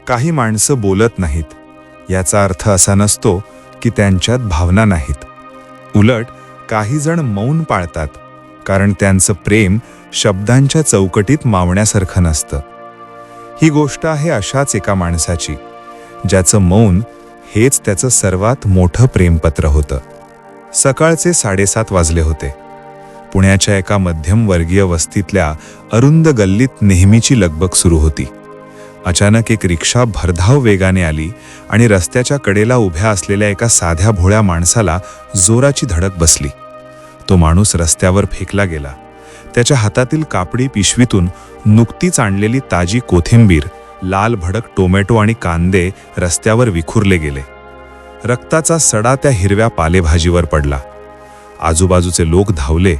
काही माणसं बोलत नाहीत याचा अर्थ असा नसतो की त्यांच्यात भावना नाहीत. उलट काही जण मौन पाळतात, कारण त्यांचं प्रेम शब्दांच्या चौकटीत मावण्यासारखं नसतं. ही गोष्ट आहे अशाच एका माणसाची, ज्याचं मौन हेच त्याचं सर्वात मोठं प्रेमपत्र होतं. सकाळचे 7:30 वाजले होते. पुण्याच्या एका मध्यमवर्गीय वस्तीतल्या अरुंद गल्लीत नेहमीची लगबग सुरू होती. अचानक एक रिक्षा भरधाव वेगाने आली आणि रस्त्याच्या कडेला उभ्या असलेल्या एका साध्या भोळ्या माणसाला जोराची धडक बसली. तो माणूस रस्त्यावर फेकला गेला. त्याच्या हातातील कापडी पिशवीतून नुकतीच आणलेली ताजी कोथिंबीर, लाल भडक टोमॅटो आणि कांदे रस्त्यावर विखुरले गेले. रक्ताचा सडा त्या हिरव्या पालेभाजीवर पडला. आजूबाजूचे लोक धावले.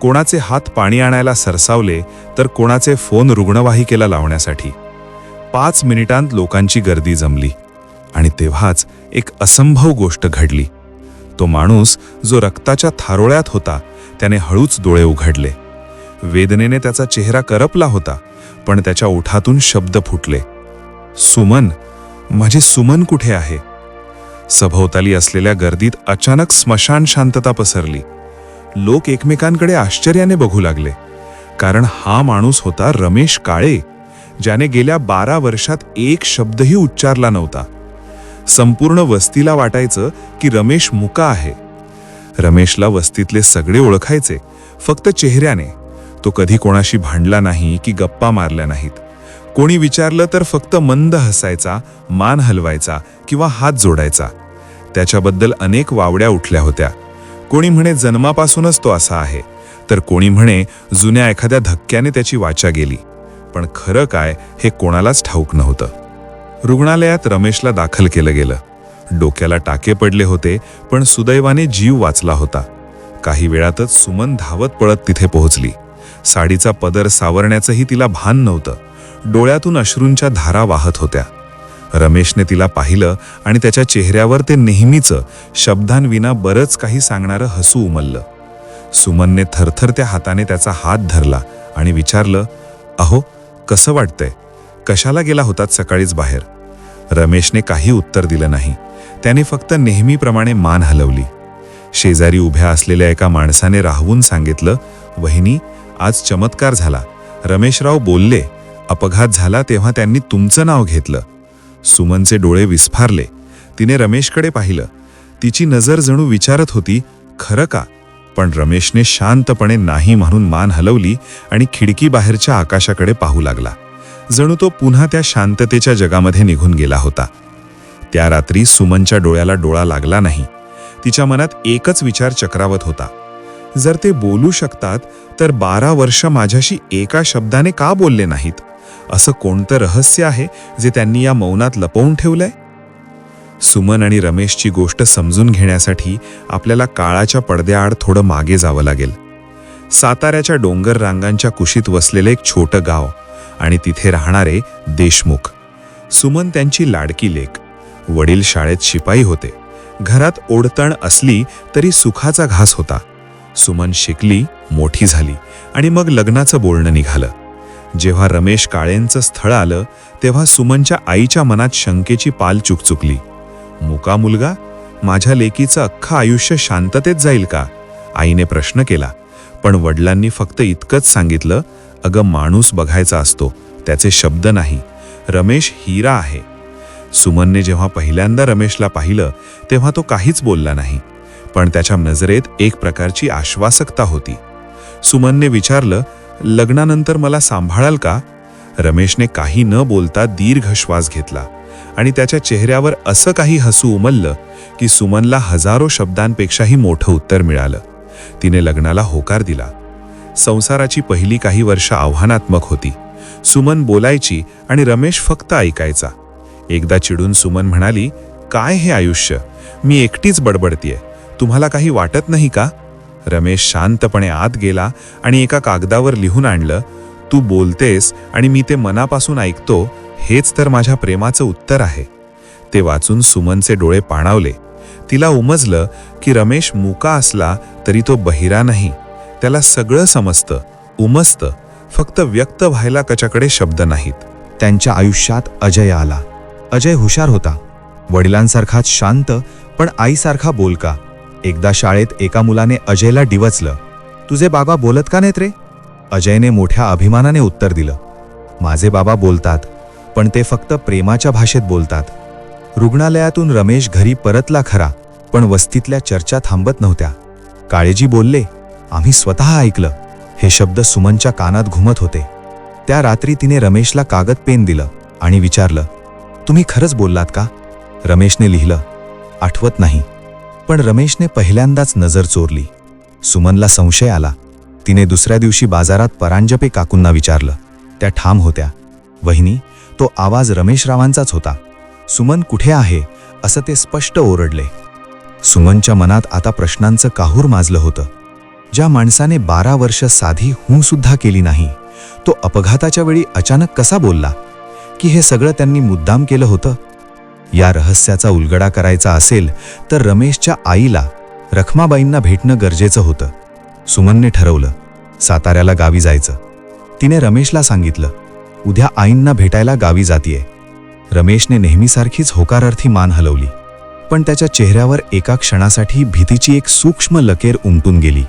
कोणाचे हात पाणी आणायला सरसावले तर कोणाचे फोन रुग्णवाहिकेला लावण्यासाठी. 5 मिनिटांत लोकांची गर्दी जमली आणि तेव्हाच एक असंभव गोष्ट घडली. तो माणूस जो रक्ताच्या थारोळ्यात होता त्याने हळूच डोळे उघडले. वेदनेने त्याचा चेहरा करपला होता, पण त्याच्या ओठातून शब्द फुटले. सुमन, माझे सुमन कुठे आहे? सभोवताली असलेल्या गर्दीत अचानक स्मशान शांतता पसरली. लोक एकमेकांकडे आश्चर्याने बघू लागले, कारण हा माणूस होता रमेश काळे, ज्याने गेल्या 12 वर्षात एक शब्दही उच्चारला नव्हता. संपूर्ण वस्तीला वाटायचं की रमेश मुका आहे. रमेशला वस्तीतले सगळे ओळखायचे, फक्त चेहऱ्याने. तो कधी कोणाशी भांडला नाही की गप्पा मारल्या नाहीत. कोणी विचारलं तर फक्त मंद हसायचा, मान हलवायचा किंवा हात जोडायचा. त्याच्याबद्दल अनेक वावड्या उठल्या होत्या. कोणी म्हणे जन्मापासूनच तो असा आहे, तर कोणी म्हणे जुन्या एखाद्या धक्क्याने त्याची वाचा गेली. पण खरं काय हे कोणालाच ठाऊक नव्हतं. रुग्णालयात रमेशला दाखल केलं गेलं. डोक्याला टाके पडले होते, पण सुदैवाने जीव वाचला होता. काही वेळातच सुमन धावत पळत तिथे पोहोचली. साडीचा पदर सावरण्याचंही तिला भान नव्हतं. डोळ्यातून अश्रूंच्या धारा वाहत होत्या. रमेशने तिला पाहिलं आणि त्याच्या चेहऱ्यावर ते नेहमीचं शब्दांविना बरंच काही सांगणारं हसू उमललं. सुमनने थरथरत्या हाताने त्याचा हात धरला आणि विचारलं, अहो, कसं वाटतंय? कशाला गेला होतात सकाळीच बाहेर? रमेशने काही उत्तर दिलं नाही. त्याने फक्त नेहमीप्रमाणे मान हलवली. शेजारी उभ्या असलेल्या एका माणसाने राहवून सांगितलं, वहिनी, आज चमत्कार झाला. रमेशराव बोलले. अपघात झाला तेव्हा त्यांनी तुमचं नाव घेतलं. सुमनचे डोळे विस्फारले. तिने रमेशकडे पाहिलं. तिची नजर जणू विचारत होती, खरं का? पण रमेशने शांतपणे नाही म्हणून मान हलवली आणि खिडकी बाहेरच्या आकाशाकडे पाहू लागला. जणू तो पुन्हा त्या शांततेच्या जगामध्ये निघून गेला होता. त्या रात्री सुमनच्या डोळ्याला डोळा लागला नाही. तिच्या मनात एकच विचार चक्रावत होता, जर ते बोलू शकतात तर 12 वर्ष माझ्याशी एका शब्दाने का बोलले नाहीत? असं कोणतं रहस्य आहे जे त्यांनी या मौनात लपवून ठेवलंय? सुमन आणि रमेशची गोष्ट समजून घेण्यासाठी आपल्याला काळाच्या पडद्याआड थोडं मागे जावं लागेल. साताऱ्याच्या डोंगर रांगांच्या कुशीत वसलेलं एक छोटं गाव आणि तिथे राहणारे देशमुख. सुमन त्यांची लाडकी लेक. वडील शाळेत शिपाई होते. घरात ओढतण असली तरी सुखाचा घास होता. सुमन शिकली, मोठी झाली आणि मग लग्नाचं बोलणं निघालं. जेव्हा रमेश काळेंचं स्थळ आलं तेव्हा सुमनच्या आईच्या मनात शंकेची पाल चुकचुकली. मुका मुलगा? माझ्या लेकीचं अख्खं आयुष्य शांततेत जाईल का? आईने प्रश्न केला. पण वडिलांनी फक्त इतकंच सांगितलं, अगं, माणूस बघायचा असतो, त्याचे शब्द नाही. रमेश हिरा आहे. सुमनने जेव्हा पहिल्यांदा रमेशला पाहिलं तेव्हा तो काहीच बोलला नाही, पण त्याच्या नजरेत एक प्रकारची आश्वासकता होती. सुमनने विचारलं, लग्नानंतर मला सांभाळाल का? रमेशने काही न बोलता दीर्घ श्वास घेतला आणि त्याच्या चेहऱ्यावर असं काही हसू उमललं की सुमनला हजारो शब्दांपेक्षाही मोठं उत्तर मिळालं. तिने लग्नाला होकार दिला. संसाराची पहिली काही वर्ष आव्हानात्मक होती. सुमन बोलायची आणि रमेश फक्त ऐकायचा. एकदा चिडून सुमन म्हणाली, काय हे आयुष्य? मी एकटीच बडबडतीये. तुम्हाला काही वाटत नाही का? रमेश शांतपणे आत गेला आणि एका कागदावर लिहून आणलं, तू बोलतेस आणि मी ते मनापासून ऐकतो, हेच तर माझ्या प्रेमाचं उत्तर आहे. ते वाचून सुमनचे डोळे पाणावले. तिला उमजलं की रमेश मुका असला तरी तो बहिरा नाही. त्याला सगळं समजतं, उमजतं, फक्त व्यक्त व्हायला त्याच्याकडे शब्द नाहीत. त्यांच्या आयुष्यात अजय आला. अजय हुशार होता, वडिलांसारखाच शांत, पण आईसारखा बोलका. एकदा शाळेत एका मुलाने अजयला डिवचलं, तुझे बाबा बोलत का नाहीत रे? अजयने मोठ्या अभिमानाने उत्तर दिलं, माझे बाबा बोलतात, पण ते फक्त प्रेमाच्या भाषेत बोलतात. रुग्णालयातून रमेश घरी परतला खरा, पण वस्तीतल्या चर्चा थांबत नव्हत्या. काळेजी बोलले, आम्ही स्वतः ऐकलं. हे शब्द सुमनच्या कानात घुमत होते. त्या रात्री तिने रमेशला कागद पेन दिलं आणि विचारलं, तुम्ही खरंच बोललात का? रमेशने लिहिलं, आठवत नाही. पण रमेशने पहिल्यांदाच नजर चोरली. सुमनला संशय आला. तिने दुसऱ्या दिवशी बाजारात परांजपे काकूंना विचारलं. त्या ठाम होत्या, वहिनी, तो आवाज रमेशरावांचाच होता. सुमन कुठे आहे असं ते स्पष्ट ओरडले. सुमनच्या मनात आता प्रश्नांचं काहूर माजलं होतं. ज्या माणसाने 12 वर्ष साधी हूं सुद्धा केली नाही, तो अपघाताच्या वेळी अचानक कसा बोलला? की हे सगळं त्यांनी मुद्दाम केलं होतं? या रहस्याचा उलगडा करायचा असेल तर रमेशच्या आईला, रखमाबाईंना भेटणं गरजेचं होतं. सुमनने ठरवलं, साताऱ्याला गावी जायचं. तिने रमेशला सांगितलं, उद्या आईंना भेटायला गावी जातीये. रमेशने नेहमीसारखीच होकारार्थी मान हलवली, पण त्याच्या चेहऱ्यावर एका क्षणासाठी भीतीची एक सूक्ष्म लकेर उमटून गेली.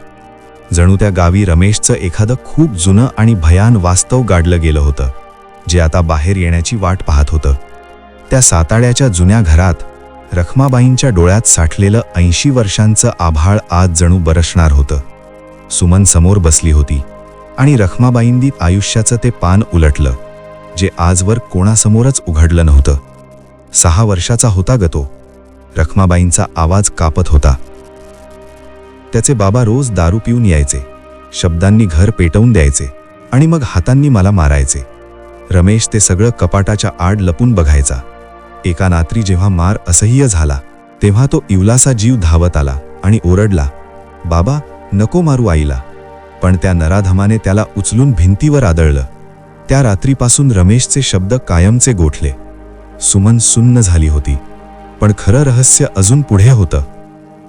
जणू त्या गावी रमेशचं एखादं खूप जुनं आणि भयान वास्तव गाडलं गेलं होतं, जे आता बाहेर येण्याची वाट पाहत होतं. त्या साताड्याच्या जुन्या घरात रखमाबाईंच्या डोळ्यात साठलेलं 80 वर्षांचं आभाळ आज जणू बरसणार होतं. सुमन समोर बसली होती आणि रखमाबाईंनी आयुष्याचं ते पान उलटलं, जे आजवर कोणासमोरच उघडलं नव्हतं. 6 वर्षाचा होता ग तो. रखमाबाईंचा आवाज कापत होता. त्याचे बाबा रोज दारू पिऊन यायचे, शब्दांनी घर पेटवून द्यायचे आणि मग हातांनी मला मारायचे. रमेश ते सगळं कपाटाच्या आड लपून बघायचा. एका रात्री जेव्हा मार असह्य झाला, तेव्हा तो इवलासा जीव धावत आला आणि ओरडला, बाबा नको मारू आईला. पण त्या नराधमाने त्याला उचलून भिंतीवर आदळलं. त्या रात्रीपासून रमेशचे शब्द कायमचे गोठले. सुमन सुन्न झाली होती, पण खरं रहस्य अजून पुढे होतं.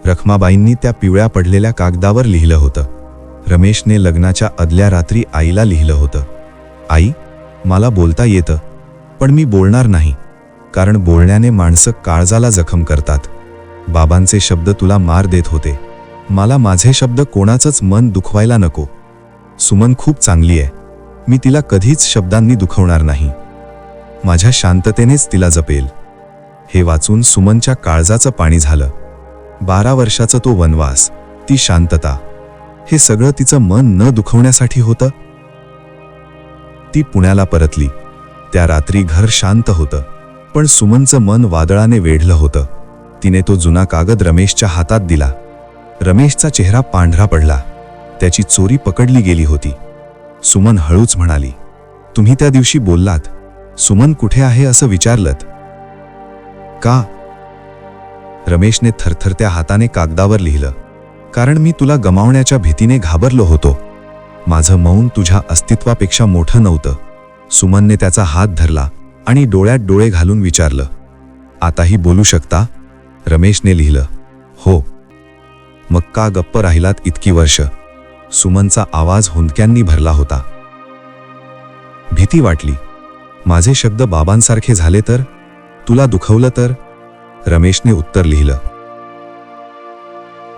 रखमाबाईंनी त्या पिवळ्या पडलेल्या कागदावर लिहिलं होतं. रमेशने लग्नाच्या आदल्या रात्री आईला लिहिलं होतं, आई, मला बोलता येतं, पण मी बोलणार नाही, कारण बोलण्याने माणसं काळजाला जखम करतात. बाबांचे शब्द तुला मार देत होते. मला माझे शब्द कोणाचंच मन दुखवायला नको. सुमन खूप चांगली आहे. मी तिला कधीच शब्दांनी दुखवणार नाही. माझ्या शांततेनेच तिला जपेल. हे वाचून सुमनच्या काळजाचं पाणी झालं. 12 वर्षाचा तो वनवास, ती शांतता, हे सगळं तिचं मन न दुखवण्यासाठी होतं. ती पुण्याला परतली. त्या रात्री घर शांत होतं, पण सुमनचं मन वादळाने वेढलं होतं. तिने तो जुना कागद रमेशच्या हातात दिला. रमेशचा चेहरा पांढरा पडला. त्याची चोरी पकडली गेली होती. सुमन हळूच म्हणाली, तुम्ही त्या दिवशी बोललात, सुमन कुठे आहे असं विचारलत का? रमेशने थरथरत्या हाताने कागदावर लिहिलं, कारण मी तुला गमावण्याच्या भीतीने घाबरलो होतो. माझं मौन तुझ्या अस्तित्वापेक्षा मोठं नव्हतं. सुमनने त्याचा हात धरला आणि डोळ्यात डोळे घालून विचारलं, आताही बोलू शकता? रमेशने लिहिलं, हो. मग का गप्प राहिलात इतकी वर्ष? सुमनचा आवाज हुंदक्यांनी भरला होता. भीती वाटली. माझे शब्द बाबांसारखे झाले तर? तुला दुखवलं तर? रमेशने उत्तर लिहिलं.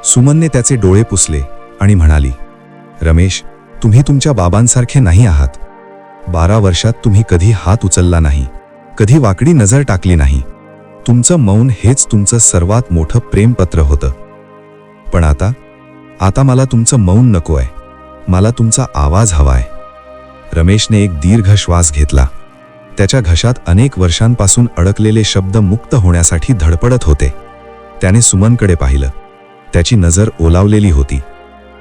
सुमनने त्याचे डोळे पुसले आणि म्हणाली, रमेश, तुम्ही तुमच्या बाबांसारखे नाही आहात. 12 वर्षात तुम्ही कधी हात उचलला नाही, कधी वाकडी नजर टाकली नाही. तुमचं मौन हेच तुमचं सर्वात मोठं प्रेमपत्र होतं. पण आता मला तुमचं मौन नको आहे. मला तुमचा आवाज हवाय. रमेशने एक दीर्घ श्वास घेतला. त्याच्या घशात अनेक वर्षांपासून अडकलेले शब्द मुक्त होण्यासाठी धडपडत होते. त्याने सुमनकडे पाहिलं. त्याची नजर ओलावलेली होती.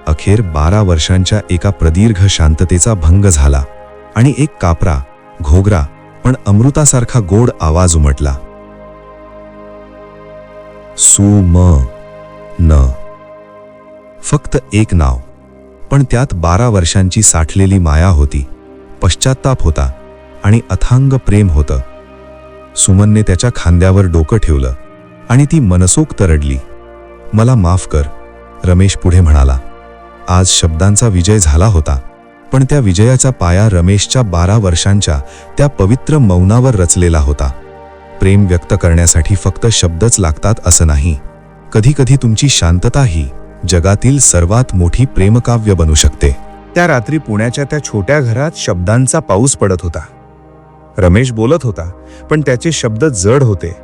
अखेर 12 वर्षांच्या एका प्रदीर्घ शांततेचा भंग झाला आणि एक कापरा, घोगरा, पण अमृतासारखा गोड आवाज उमटला. सुमन. फक्त एक नाव, पण त्यात 12 वर्षांची साठलेली माया होती, पश्चात्ताप होता आणि अथांग प्रेम होतं. सुमनने त्याच्या खांद्यावर डोकं ठेवलं आणि ती मनसोक्त रडली. मला माफ कर, रमेश पुढे म्हणाला. आज शब्दांचा विजय झाला होता, पण त्या विजयाचा पाया रमेशच्या 12 वर्षांच्या त्या पवित्र मौनावर रचलेला होता. प्रेम व्यक्त करण्यासाठी फक्त शब्दच लागतात असं नाही. कधी कधी तुमची शांतताही जगातील सर्वात मोठी प्रेमकाव्य बनू शकते. त्या रात्री पुण्याच्या त्या छोट्या घरात शब्दांचा पाऊस पडत होता. रमेश बोलत होता, पण त्याचे शब्द जड होते.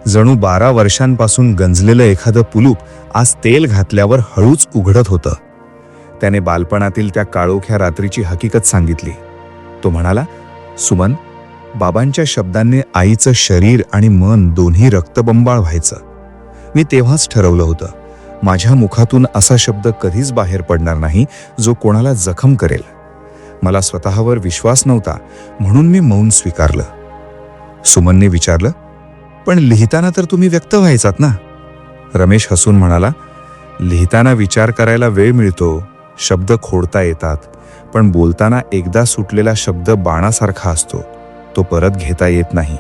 जणू 12 वर्षांपासून गंजलेलं एखादं कुलूप आज तेल घातल्यावर हळूच उघडत होतं. त्याने बालपणातील त्या काळोख्या रात्रीची हकीकत सांगितली. तो म्हणाला, सुमन, बाबांच्या शब्दांनी आईचं शरीर आणि मन दोन्ही रक्तबंबाळ व्हायचं. मी तेव्हाच ठरवलं होतं, माझ्या मुखातून असा शब्द कधीच बाहेर पडणार नाही जो कोणाला जखम करेल. मला स्वतःवर विश्वास नव्हता, म्हणून मी मौन स्वीकारलं. सुमनने विचारलं, पण लिहिताना तर तुम्ही व्यक्त व्हायचात ना? रमेश हसून म्हणाला, लिहिताना विचार करायला वेळ मिळतो, शब्द खोडता येतात, पण बोलताना एकदा सुटलेला शब्द बाणासारखा असतो, तो परत घेता येत नाही.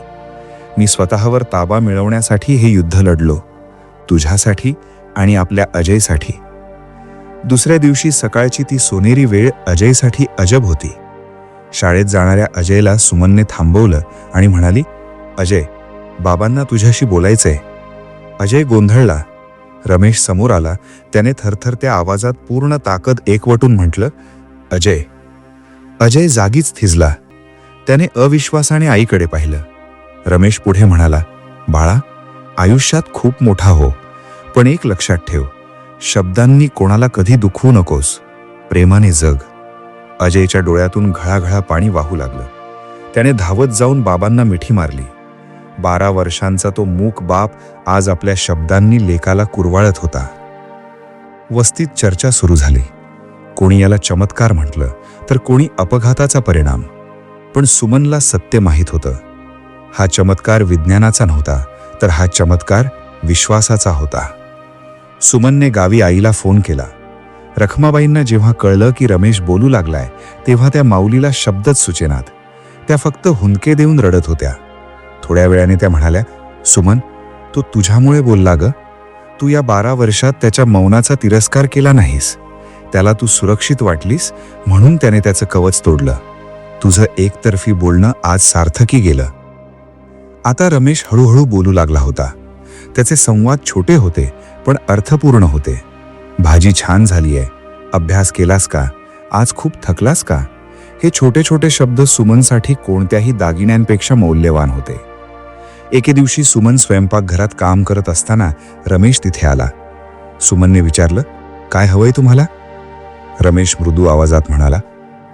मी स्वतःवर ताबा मिळवण्यासाठी हे युद्ध लढलो, तुझ्यासाठी आणि आपल्या अजयसाठी. दुसऱ्या दिवशी सकाळची ती सोनेरी वेळ अजयसाठी अजब होती. शाळेत जाणाऱ्या अजयला सुमनने थांबवलं आणि म्हणाली, अजय, बाबांना तुझ्याशी बोलायचंय. अजय गोंधळला. रमेश समोर आला. त्याने थरथरत्या आवाजात पूर्ण ताकद एकवटून म्हटलं, अजय. अजय जागीच थिजला. त्याने अविश्वासाने आईकडे पाहिलं. रमेश पुढे म्हणाला, बाळा, आयुष्यात खूप मोठा हो, पण एक लक्षात ठेव, शब्दांनी कोणाला कधी दुखवू नकोस, प्रेमाने जग. अजयच्या डोळ्यातून घळाघळा पाणी वाहू लागलं. त्याने धावत जाऊन बाबांना मिठी मारली. 12 वर्षांचा तो मूक बाप आज आपल्या शब्दांनी लेकाला कुरवाळत होता. वस्तीत चर्चा सुरू झाली. कोणी याला चमत्कार म्हटलं, तर कोणी अपघाताचा परिणाम. पण सुमनला सत्य माहीत होतं. हा चमत्कार विज्ञानाचा नव्हता, तर हा चमत्कार विश्वासाचा होता. सुमनने गावी आईला फोन केला. रखमाबाईंना जेव्हा कळलं की रमेश बोलू लागलाय, तेव्हा त्या माऊलीला शब्दच सुचेनात. त्या फक्त हुंदके देऊन रडत होत्या. थोड्या वेळाने त्या म्हणाल्या, सुमन, तो तुझ्यामुळे बोलला ग. तू या 12 वर्षात त्याच्या मौनाचा तिरस्कार केला नाहीस. त्याला तू सुरक्षित वाटलीस, म्हणून त्याने त्याचं कवच तोडलं. तुझं एकतर्फी बोलणं आज सार्थकी गेलं. आता रमेश हळूहळू बोलू लागला होता. त्याचे संवाद छोटे होते, पण अर्थपूर्ण होते. भाजी छान झालीये, अभ्यास केलास का, आज खूप थकलास का, हे छोटे छोटे शब्द सुमनसाठी कोणत्याही दागिन्यांपेक्षा मौल्यवान होते. एके दिवशी सुमन स्वयंपाकघरात काम करत असताना रमेश तिथे आला. सुमनने विचारलं, काय हवंय तुम्हाला? रमेश मृदू आवाजात म्हणाला,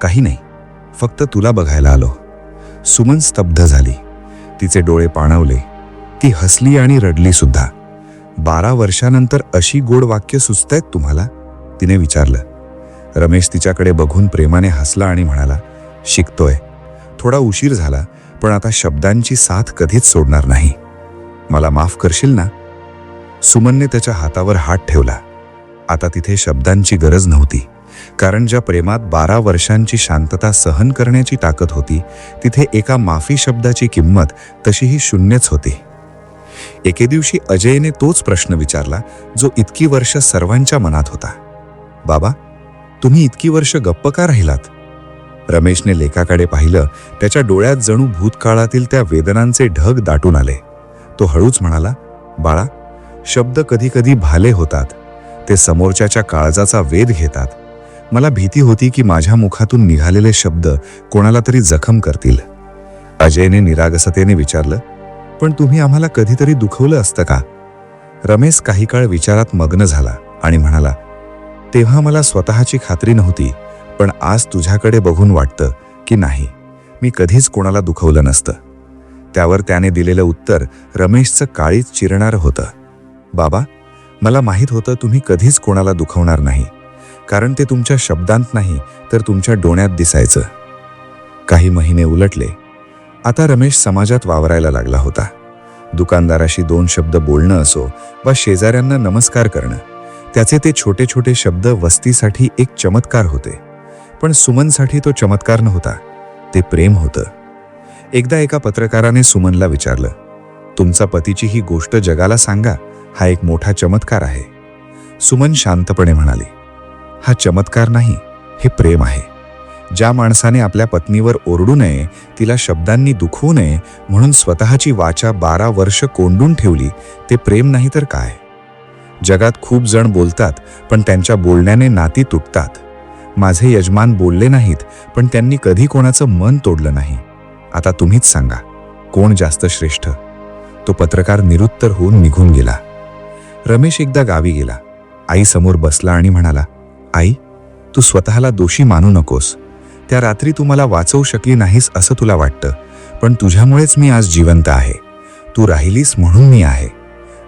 काही नाही, फक्त तुला बघायला आलो. सुमन स्तब्ध झाली. तिचे डोळे पाणवले. ती हसली आणि रडली सुद्धा. 12 वर्षानंतर अशी गोड वाक्य सुचतायत तुम्हाला? तिने विचारलं. रमेश तिच्याकडे बघून प्रेमाने हसला आणि म्हणाला, शिकतोय. थोडा उशीर झाला, पण आता शब्दांची साथ कधीच सोडणार नाही. मला माफ करशील ना? सुमनने त्याच्या हातावर हात ठेवला. आता तिथे शब्दांची गरज नव्हती, कारण ज्या प्रेमात 12 वर्षांची शांतता सहन करण्याची ताकद होती, तिथे एका माफी शब्दाची किंमत तशीही शून्यच होती. एके दिवशी अजयने तोच प्रश्न विचारला, जो इतकी वर्ष सर्वांच्या मनात होता. बाबा, तुम्ही इतकी वर्ष गप्प का राहिलात? रमेशने लेकाकडे पाहिलं. त्याच्या डोळ्यात जणू भूतकाळातील त्या वेदनांचे ढग दाटून आले. तो हळूच म्हणाला, बाळा, शब्द कधी कधी भाले होतात. ते समोरच्याच्या काळजाचा वेध घेतात. मला भीती होती की माझ्या मुखातून निघालेले शब्द कोणाला तरी जखम करतील. अजयने निरागसतेने विचारलं, पण तुम्ही आम्हाला कधीतरी दुखवलं असतं का? रमेश काही काळ विचारात मग्न झाला आणि म्हणाला, तेव्हा मला स्वतःची खात्री नव्हती, पण आज तुझ्याकडे बघून वाटतं की नाही, मी कधीच कोणाला दुखवलं नसतं. त्यावर त्याने दिलेलं उत्तर रमेशचं काळीच चिरणारं होतं. बाबा, मला माहीत होतं तुम्ही कधीच कोणाला दुखवणार नाही, कारण ते तुमच्या शब्दांत नाही तर तुमच्या डोळ्यात दिसायचं. काही महिने उलटले. आता रमेश समाजात वावरायला लागला होता. दुकानदाराशी 2 शब्द बोलणं असो वा शेजाऱ्यांना नमस्कार करणं, त्याचे ते छोटे छोटे शब्द वस्तीसाठी एक चमत्कार होते. पण सुमनसाठी तो चमत्कार नव्हता, ते प्रेम होतं. एकदा एका पत्रकाराने सुमनला विचारलं, तुमचा पतीची ही गोष्ट जगाला सांगा, हा एक मोठा चमत्कार आहे. सुमन शांतपणे म्हणाली, हा चमत्कार नाही, हे प्रेम आहे. ज्या माणसाने आपल्या पत्नीवर ओरडू नये, तिला शब्दांनी दुखवू नये म्हणून स्वतःची वाचा 12 वर्ष कोंडून ठेवली, ते प्रेम नाही तर काय? जगात खूप जण बोलतात, पण त्यांच्या बोलण्याने नाती तुटतात. माझे यजमान बोलले नाहीत, पण त्यांनी कधी कोणाचं मन तोडलं नाही. आता तुम्हीच सांगा, कोण जास्त श्रेष्ठ? तो पत्रकार निरुत्तर होऊन निघून गेला. रमेश एकदा गावी गेला. आई समोर बसला आणि म्हणाला, आई, तू स्वतःला दोषी मानू नकोस. त्या रात्री तू मला वाचवू शकली नाहीस असं तुला वाटतं, पण तुझ्यामुळेच मी आज जिवंत आहे. तू राहिलीस म्हणून मी आहे.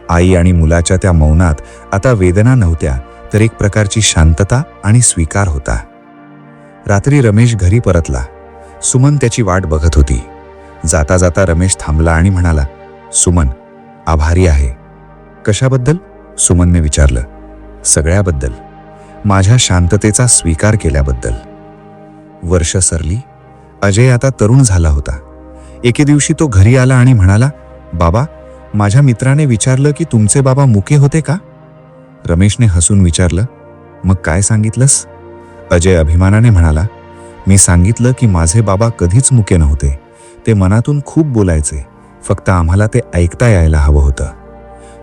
आई आणि मुलाच्या त्या मौनात आता वेदना नव्हत्या, तर एक प्रकारची शांतता आणि स्वीकार होता. रात्री रमेश घरी परतला. सुमन त्याची वाट बघत होती. जाता जाता रमेश थांबला आणि म्हणाला, सुमन, आभारी आहे. कशाबद्दल? सुमनने विचारलं. सगळ्याबद्दल. माझ्या शांततेचा स्वीकार केल्याबद्दल. वर्ष सरली. अजय आता तरुण झाला होता. एके दिवशी तो घरी आला आणि म्हणाला, बाबा, माझ्या मित्राने विचारलं की तुमचे बाबा मुके होते का? रमेशने हसून विचारलं, मग काय सांगितलंस? अजय अभिमानाने म्हणाला, मी सांगितलं की माझे बाबा कधीच मुके नव्हते. ते मनातून खूप बोलायचे, फक्त आम्हाला ते ऐकता यायला हवं होतं.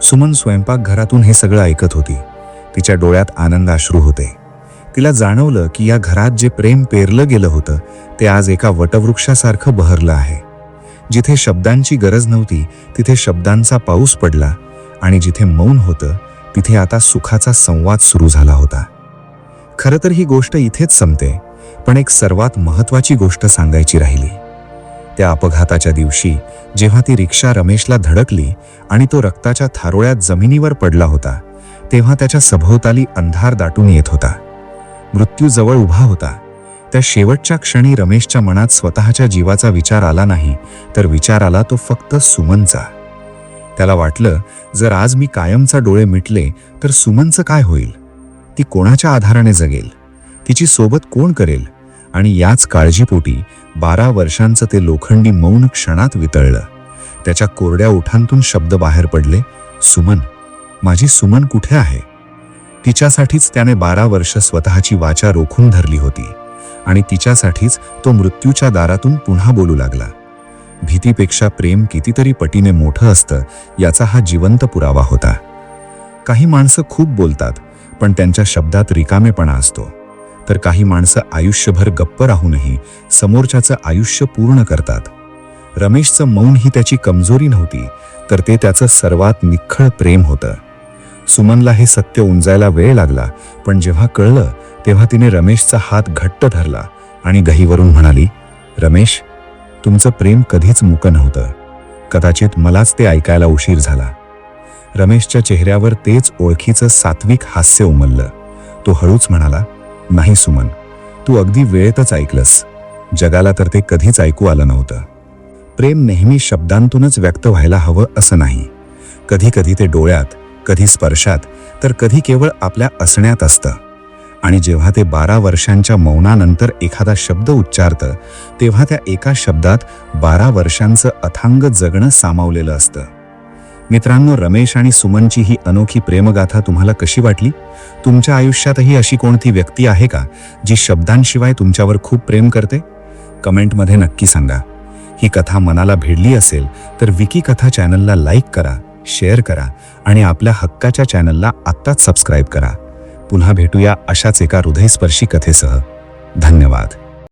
सुमन स्वयंपाकघरातून हे सगळं ऐकत होती. तिच्या डोळ्यात आनंद अश्रू होते. तिला जाणवलं की या घरात जे प्रेम पेरलं गेलं होतं ते आज एका वटवृक्षासारखं बहरलं आहे. जिथे शब्दांची गरज नव्हती तिथे शब्दांचा पाऊस पडला, आणि जिथे मौन होतं तिथे आता सुखाचा संवाद सुरू झाला होता. खरं तर ही गोष्ट इथेच संपते, पण एक सर्वात महत्त्वाची गोष्ट सांगायची राहिली. त्या अपघाताच्या दिवशी जेव्हा ती रिक्षा रमेशला धडकली आणि तो रक्ताच्या थारोळ्यात जमिनीवर पडला होता, तेव्हा त्याच्या सभोवताली अंधार दाटून येत होता. मृत्यू जवळ उभा होता. त्या शेवटच्या क्षणी रमेशच्या मनात स्वतःच्या जीवाचा विचार आला नाही, तर विचार आला तो फक्त सुमनचा. त्याला वाटलं, जर आज मी कायमचा डोळे मिटले तर सुमनचं काय होईल? ती कोणाच्या आधाराने जगेल? तिची सोबत कोण करेल? आणि याच काळजीपोटी 12 वर्षांचं ते लोखंडी मौन क्षणात वितळलं. त्याच्या कोरड्या ओठांतून शब्द बाहेर पडले, सुमन, माझी सुमन कुठे आहे? तिच्यासाठीच त्याने 12 वर्ष स्वतःची वाचा रोखून धरली होती, आणि तिच्यासाठीच तो मृत्यूच्या दारातून पुन्हा बोलू लागला. भीतीपेक्षा प्रेम कितीतरी पटीने मोठं असतं याचा हा जिवंत पुरावा होता. काही माणसं खूप बोलतात, पण त्यांच्या शब्दात रिकामेपणा असतो. तर काही माणसं आयुष्यभर गप्प राहूनही समोरच्याचं आयुष्य पूर्ण करतात. रमेशचं मौन ही त्याची कमजोरी नव्हती, तर ते त्याचं सर्वात निखळ प्रेम होतं. सुमनला हे सत्य उमजायला वेळ लागला, पण जेव्हा कळलं तेव्हा तिने रमेशचा हात घट्ट धरला आणि गहीवरून म्हणाली, रमेश, तुमचं प्रेम कधीच मुकं नव्हतं. कदाचित मलाच ते ऐकायला उशीर झाला. रमेशच्या चेहऱ्यावर तेच ओळखीचं सात्विक हास्य उमललं. तो हळूच म्हणाला, नाही सुमन, तू अगदी वेळेतच ऐकलंस. जगाला तर ते कधीच ऐकू आलं नव्हतं. प्रेम नेहमी शब्दांतूनच व्यक्त व्हायला हवं असं नाही. कधी कधी ते डोळ्यात, कधी स्पर्शात, तर कधी केवळ आपल्या असण्यात असतं. आणि जेव्हा ते 12 वर्षांच्या मौनानंतर एखादा शब्द उच्चारतं, तेव्हा त्या एका शब्दात 12 वर्षांचं अथांग जगणं सामावलेलं असतं. मित्रांनो, रमेश आणि सुमनची ही अनोखी प्रेमगाथा तुम्हाला कशी वाटली? तुमच्या आयुष्यातही अशी कोणती व्यक्ती आहे का जी शब्दांशिवाय तुमच्यावर खूप प्रेम करते? कमेंटमध्ये नक्की सांगा. ही कथा मनाला भिडली असेल तर विकी कथा चॅनलला लाईक करा, शेअर करा आणि आपल्या हक्काच्या चॅनलला आत्ताच सबस्क्राईब करा. पुन्हा भेटूया अशाच एका हृदयस्पर्शी कथेसह. धन्यवाद.